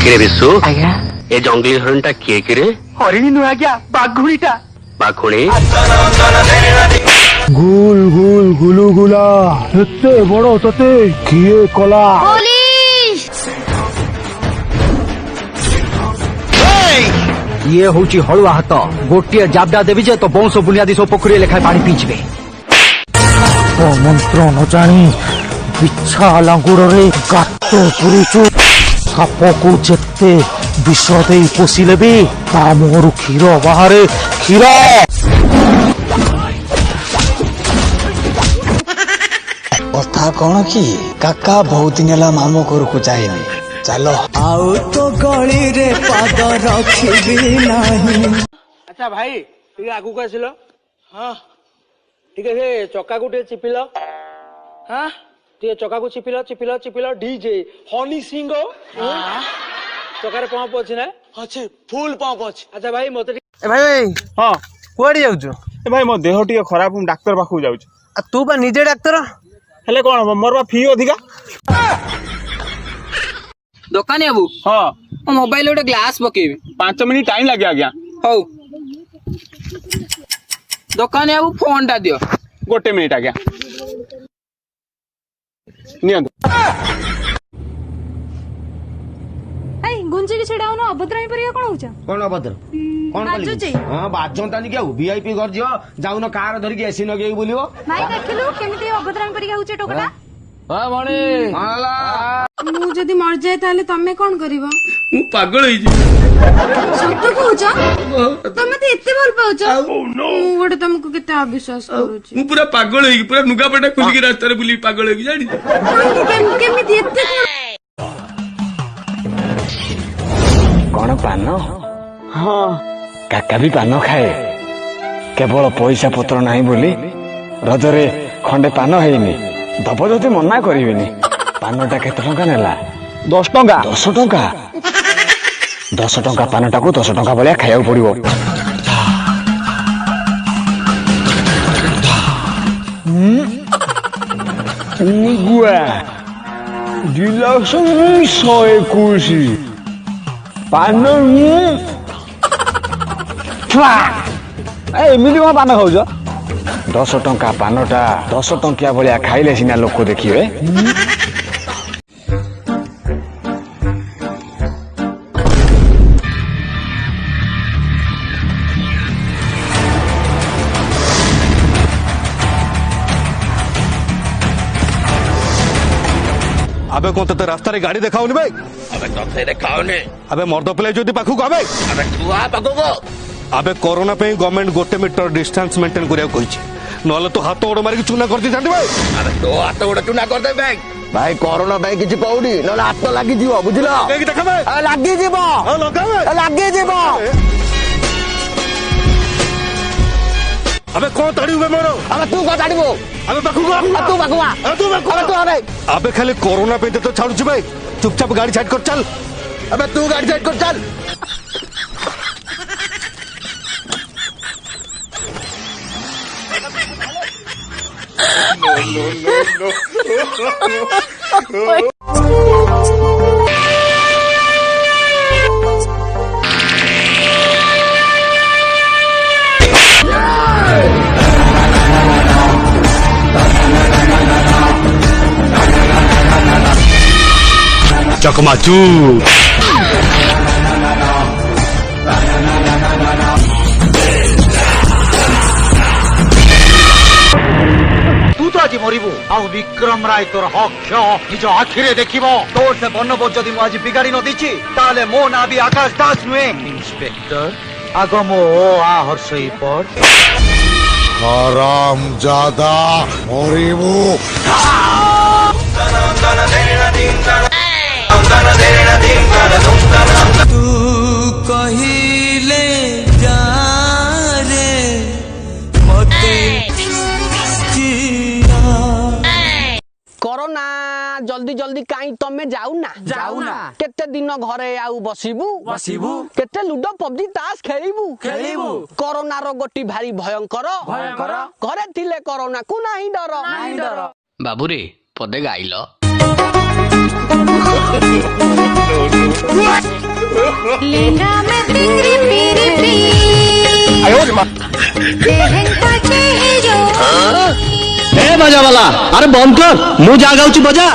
किरे विश्व आज्ञा ए जंगली हरणटा किए किरे हरिणी नु आज्ञा बाघुणीटा बाघुणी गुल गुल गुलु गुला एते बड़ तते किए कला ये हूँ हलुआ हाथ गोटे जाबडा देवी जे तो बंश बुनियादी सब पोखरी लेखाए पानी पीजिबे मंत्र न जानी बिछा लांगुड़े गात पुरीचु साप को जेते विष दे पोषिले भी ता मुहरु क्षीर बाहर क्षीर कथा कौन कि काका बहुत दिन है मामू घर को जाए चलो आउ तो गली रे पाद रखी नहीं। अच्छा भाई ठीक आगु को आसिल हाँ ठीक है चक्का को चिपिल हाँ ठीक चक्का को चिपिल चिपिल चिपिल डीजे हनी सिंह चकार पंप अच्छी ना अच्छे फुल पंप अच्छे। अच्छा भाई मत भाई हाँ कुआड़े जाऊछु ए भाई मो देह टिके खराब हम डाक्तर पाखु जाउछु। तू बा निजे डाक्तर हेले कोन मोर बा फी अधिका दुकानी बाबू हाँ मोबाइल गोटे ग्लास पकेबी 5 मिनिट टाइम लागे आज्ञा हौ दुकानी बाबू फोन टा दियो 1 मिनिट आज्ञा नियंतु गुंजी की छेड़ाउन अभद्रामी परिया कोन होछ कौन अभद्र कौन बाजुची हां बाजंतानी क्या वीआईपी घर जियो जाउन कार धरि के एसी नगे बोलियो भाई देखिलु केमिति अभद्रामी परिया होछ टोकटा हां मणि आला मु जदी मर जाय ताले तमे कोन करबो मु पागल होई जी सत्य कहूछ तमे ते एते भल पाउछ मु गोटे तुमको केते अविश्वास करूची मु पूरा पागल होई पूरा नुगा पटा खुली के रास्ता रे बुली पागल होई जानी केमिति एते कौन पान हाँ काका भी पान खाए केवल पैसा पत्र नहीं बोली रजरे खंडे पान हैनी दब जदि मना करिवेनी पानटा केते टंका नेला 10 टंका 10 टंका 10 टंका पानटा को 10 टंका भलिया खाया पड़िबो गुआ डिलक्स 121 पान एमती कौन पान खाऊ 10 टंका पानटा 10 टंकिया भलिया खाइले सिना लोक देखिए अबे कौन ते रास्ता रे गाड़ी देखाउनी भाई अबे तते देखाउनी अबे मर्द प्ले जोदी पाखु को अबे अबे तू आ पाखु को अबे कोरोना पे गवर्नमेंट 1 मीटर डिस्टेंस मेंटेन करिया कहिछि नले तो हाथ ओड़ मारी चूना कर दी थांती भाई अबे तो हाथ ओड़ चूना कर दे भाई भाई कोरोना भाई किछि पौडी नले हाथ लागि जीव बुझिलो केकी देखाबे लागि जीव हां लगावे लागि जीव अबे कौन ताड़ी हुए मोरो अबे तू को ताड़ीबो अबे पाखु को तू बाकुआ तू बाखु अबे तू अबे अबे खाली कोरोना पे तो छाड़ू भाई चुपचाप गाड़ी छाड़ कर चल अबे तू गाड़ी साइड कर चल चकमाचू तू तो आज मरबू आ विक्रम राय तोर हक्ष निज आखिरे देखिबो तोर से बनबो जदि मु आज बिगाड़ी न दिछि ताले मो ना भी आकाश दास नुए इंस्पेक्टर आगो मो आ हर्षई पर हराम ज्यादा मरिबू तू कहिले जा रे मते कोरोना जल्दी जल्दी काई तमे जाऊ ना केते दिन घरे आउ बसिबू केते लूडो पबजी ताश खेलिबू कोरोना रो गोटी भारी भयंकर घरे थिले कोरोना को नाही डर बाबू रे पदे गाइलो लेना मैं तेरी मेरी प्रीत लहंगा चेहरो ए बजा वाला अरे बंद कर मु जा गाउची बजा